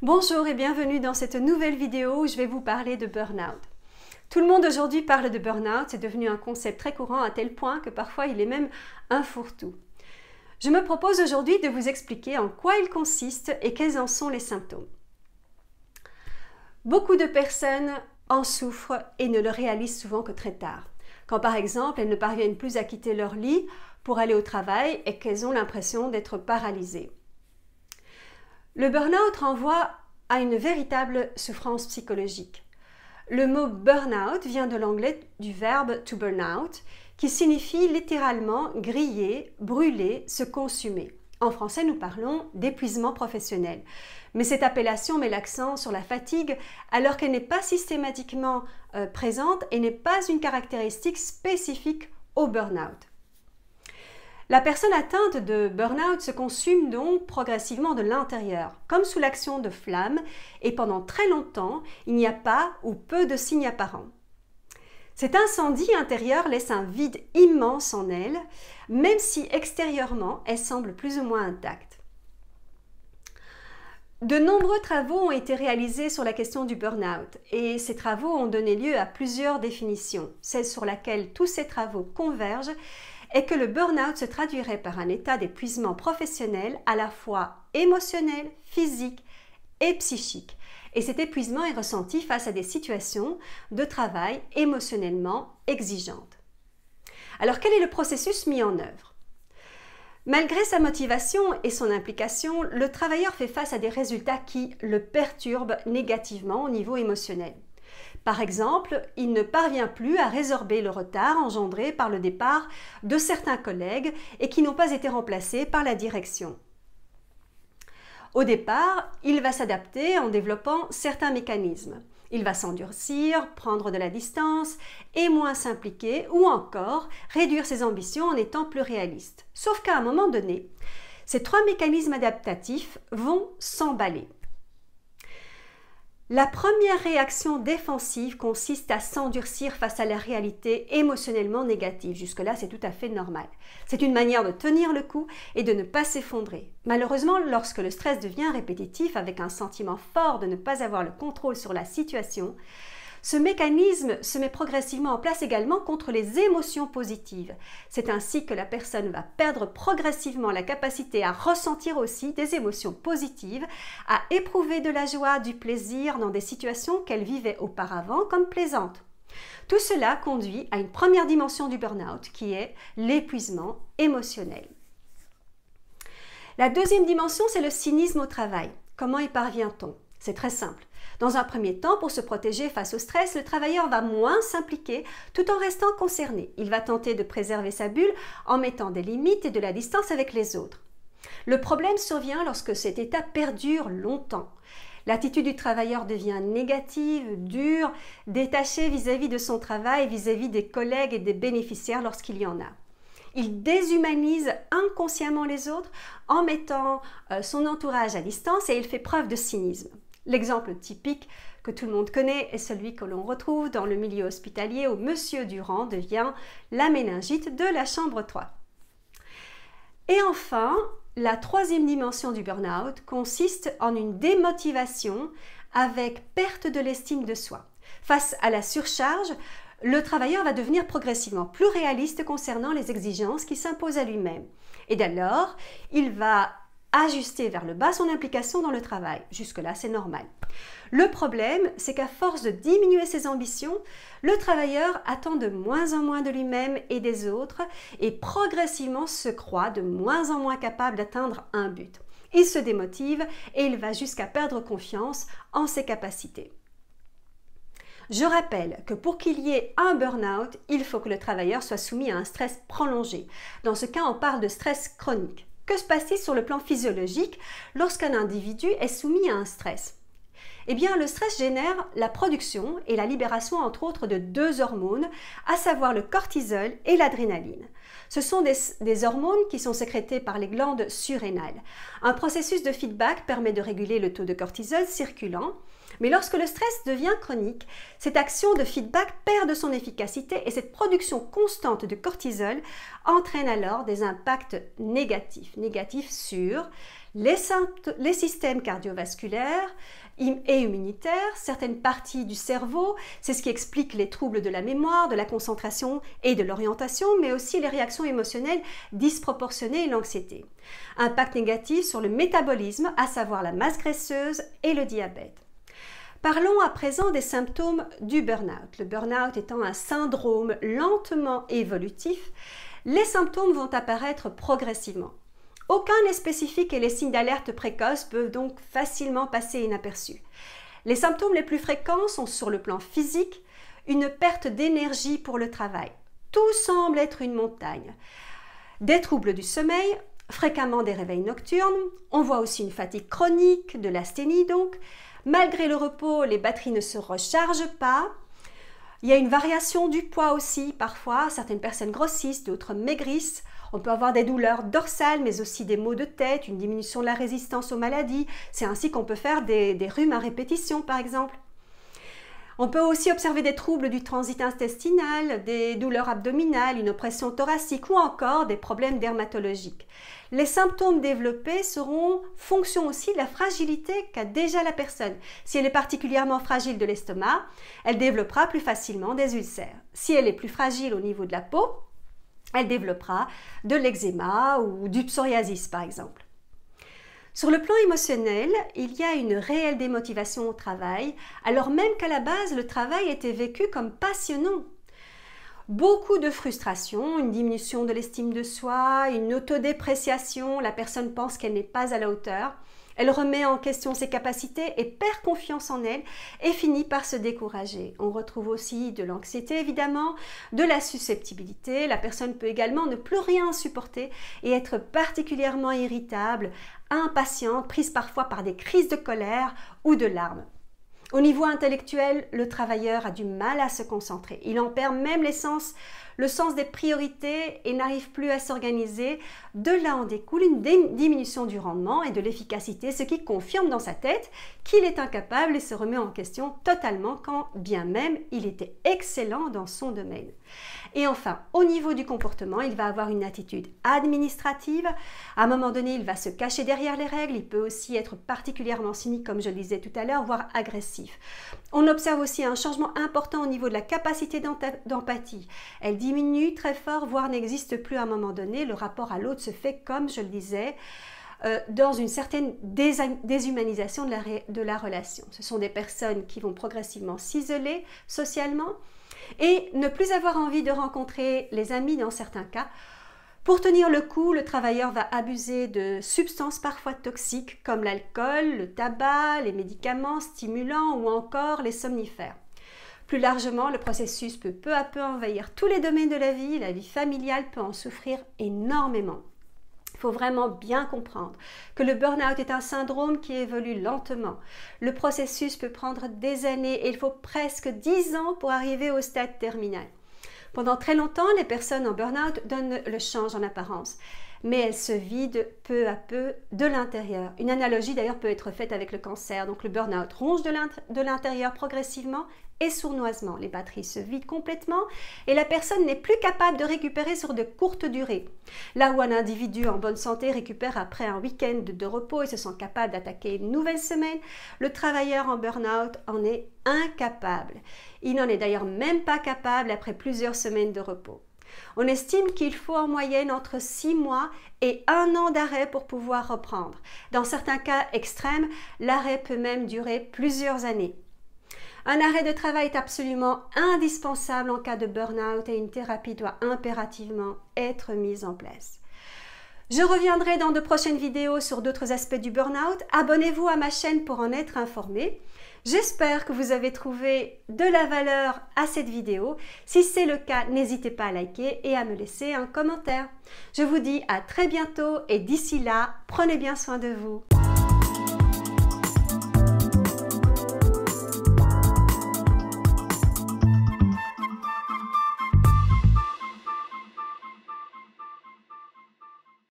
Bonjour et bienvenue dans cette nouvelle vidéo où je vais vous parler de burn-out. Tout le monde aujourd'hui parle de burn-out, c'est devenu un concept très courant à tel point que parfois il est même un fourre-tout. Je me propose aujourd'hui de vous expliquer en quoi il consiste et quels en sont les symptômes. Beaucoup de personnes en souffrent et ne le réalisent souvent que très tard. Quand par exemple elles ne parviennent plus à quitter leur lit pour aller au travail et qu'elles ont l'impression d'être paralysées. Le burn-out renvoie à une véritable souffrance psychologique. Le mot burn-out vient de l'anglais du verbe to burn out, qui signifie littéralement griller, brûler, se consumer. En français, nous parlons d'épuisement professionnel. Mais cette appellation met l'accent sur la fatigue alors qu'elle n'est pas systématiquement présente et n'est pas une caractéristique spécifique au burn-out. La personne atteinte de burn-out se consume donc progressivement de l'intérieur, comme sous l'action de flammes, et pendant très longtemps, il n'y a pas ou peu de signes apparents. Cet incendie intérieur laisse un vide immense en elle, même si extérieurement, elle semble plus ou moins intacte. De nombreux travaux ont été réalisés sur la question du burn-out, et ces travaux ont donné lieu à plusieurs définitions. Celle sur laquelle tous ces travaux convergent est que le burn-out se traduirait par un état d'épuisement professionnel à la fois émotionnel, physique et psychique. Et cet épuisement est ressenti face à des situations de travail émotionnellement exigeantes. Alors quel est le processus mis en œuvre? Malgré sa motivation et son implication, le travailleur fait face à des résultats qui le perturbent négativement au niveau émotionnel. Par exemple, il ne parvient plus à résorber le retard engendré par le départ de certains collègues et qui n'ont pas été remplacés par la direction. Au départ, il va s'adapter en développant certains mécanismes. Il va s'endurcir, prendre de la distance et moins s'impliquer ou encore réduire ses ambitions en étant plus réaliste. Sauf qu'à un moment donné, ces trois mécanismes adaptatifs vont s'emballer. La première réaction défensive consiste à s'endurcir face à la réalité émotionnellement négative. Jusque-là, c'est tout à fait normal. C'est une manière de tenir le coup et de ne pas s'effondrer. Malheureusement, lorsque le stress devient répétitif avec un sentiment fort de ne pas avoir le contrôle sur la situation, ce mécanisme se met progressivement en place également contre les émotions positives. C'est ainsi que la personne va perdre progressivement la capacité à ressentir aussi des émotions positives, à éprouver de la joie, du plaisir dans des situations qu'elle vivait auparavant comme plaisantes. Tout cela conduit à une première dimension du burn-out qui est l'épuisement émotionnel. La deuxième dimension, c'est le cynisme au travail. Comment y parvient-on? C'est très simple. Dans un premier temps, pour se protéger face au stress, le travailleur va moins s'impliquer tout en restant concerné. Il va tenter de préserver sa bulle en mettant des limites et de la distance avec les autres. Le problème survient lorsque cet état perdure longtemps. L'attitude du travailleur devient négative, dure, détachée vis-à-vis de son travail, vis-à-vis des collègues et des bénéficiaires lorsqu'il y en a. Il déshumanise inconsciemment les autres en mettant son entourage à distance et il fait preuve de cynisme. L'exemple typique que tout le monde connaît est celui que l'on retrouve dans le milieu hospitalier où Monsieur Durand devient la méningite de la chambre 3. Et enfin, la troisième dimension du burn-out consiste en une démotivation avec perte de l'estime de soi. Face à la surcharge, le travailleur va devenir progressivement plus réaliste concernant les exigences qui s'imposent à lui-même. Et dès lors, il va ajuster vers le bas son implication dans le travail. Jusque-là, c'est normal. Le problème, c'est qu'à force de diminuer ses ambitions, le travailleur attend de moins en moins de lui-même et des autres et progressivement se croit de moins en moins capable d'atteindre un but. Il se démotive et il va jusqu'à perdre confiance en ses capacités. Je rappelle que pour qu'il y ait un burn-out, il faut que le travailleur soit soumis à un stress prolongé. Dans ce cas, on parle de stress chronique. Que se passe-t-il sur le plan physiologique lorsqu'un individu est soumis à un stress? Eh bien, le stress génère la production et la libération, entre autres, de deux hormones, à savoir le cortisol et l'adrénaline. Ce sont des hormones qui sont sécrétées par les glandes surrénales. Un processus de feedback permet de réguler le taux de cortisol circulant, Mais lorsque le stress devient chronique, cette action de feedback perd de son efficacité et cette production constante de cortisol entraîne alors des impacts négatifs sur les systèmes cardiovasculaires et immunitaires, certaines parties du cerveau, c'est ce qui explique les troubles de la mémoire, de la concentration et de l'orientation, mais aussi les réactions émotionnelles disproportionnées et l'anxiété. Impact négatif sur le métabolisme, à savoir la masse graisseuse et le diabète. Parlons à présent des symptômes du burn-out. Le burn-out étant un syndrome lentement évolutif, les symptômes vont apparaître progressivement. Aucun n'est spécifique et les signes d'alerte précoce peuvent donc facilement passer inaperçus. Les symptômes les plus fréquents sont sur le plan physique, une perte d'énergie pour le travail. Tout semble être une montagne. Des troubles du sommeil, fréquemment des réveils nocturnes, on voit aussi une fatigue chronique, de l'asthénie donc. Malgré le repos, les batteries ne se rechargent pas. Il y a une variation du poids aussi, parfois. Certaines personnes grossissent, d'autres maigrissent. On peut avoir des douleurs dorsales, mais aussi des maux de tête, une diminution de la résistance aux maladies. C'est ainsi qu'on peut faire des rhumes à répétition, par exemple. On peut aussi observer des troubles du transit intestinal, des douleurs abdominales, une oppression thoracique ou encore des problèmes dermatologiques. Les symptômes développés seront fonction aussi de la fragilité qu'a déjà la personne. Si elle est particulièrement fragile de l'estomac, elle développera plus facilement des ulcères. Si elle est plus fragile au niveau de la peau, elle développera de l'eczéma ou du psoriasis par exemple. Sur le plan émotionnel, il y a une réelle démotivation au travail, alors même qu'à la base, le travail était vécu comme passionnant. Beaucoup de frustration, une diminution de l'estime de soi, une autodépréciation, la personne pense qu'elle n'est pas à la hauteur. Elle remet en question ses capacités et perd confiance en elle et finit par se décourager. On retrouve aussi de l'anxiété évidemment, de la susceptibilité. La personne peut également ne plus rien supporter et être particulièrement irritable, impatiente, prise parfois par des crises de colère ou de larmes. Au niveau intellectuel, le travailleur a du mal à se concentrer. Il en perd même le sens des priorités et n'arrive plus à s'organiser. De là en découle une diminution du rendement et de l'efficacité, ce qui confirme dans sa tête qu'il est incapable et se remet en question totalement quand bien même il était excellent dans son domaine. Et enfin, au niveau du comportement, il va avoir une attitude administrative. À un moment donné, il va se cacher derrière les règles. Il peut aussi être particulièrement cynique, comme je le disais tout à l'heure, voire agressif. On observe aussi un changement important au niveau de la capacité d'empathie. Elle diminue très fort, voire n'existe plus à un moment donné. Le rapport à l'autre se fait, comme je le disais, dans une certaine déshumanisation de la relation. Ce sont des personnes qui vont progressivement s'isoler socialement et ne plus avoir envie de rencontrer les amis dans certains cas. Pour tenir le coup, le travailleur va abuser de substances parfois toxiques comme l'alcool, le tabac, les médicaments stimulants ou encore les somnifères. Plus largement, le processus peut peu à peu envahir tous les domaines de la vie familiale peut en souffrir énormément. Il faut vraiment bien comprendre que le burn-out est un syndrome qui évolue lentement. Le processus peut prendre des années et il faut presque 10 ans pour arriver au stade terminal. Pendant très longtemps, les personnes en burn-out donnent le change en apparence, mais elles se vident peu à peu de l'intérieur. Une analogie d'ailleurs peut être faite avec le cancer. Donc le burn-out ronge de l'intérieur progressivement et sournoisement. Les batteries se vident complètement et la personne n'est plus capable de récupérer sur de courtes durées. Là où un individu en bonne santé récupère après un week-end de repos et se sent capable d'attaquer une nouvelle semaine, le travailleur en burn-out en est incapable. Il n'en est d'ailleurs même pas capable après plusieurs semaines de repos. On estime qu'il faut en moyenne entre 6 mois et 1 an d'arrêt pour pouvoir reprendre. Dans certains cas extrêmes, l'arrêt peut même durer plusieurs années. Un arrêt de travail est absolument indispensable en cas de burn-out et une thérapie doit impérativement être mise en place. Je reviendrai dans de prochaines vidéos sur d'autres aspects du burn-out. Abonnez-vous à ma chaîne pour en être informé. J'espère que vous avez trouvé de la valeur à cette vidéo. Si c'est le cas, n'hésitez pas à liker et à me laisser un commentaire. Je vous dis à très bientôt et d'ici là, prenez bien soin de vous.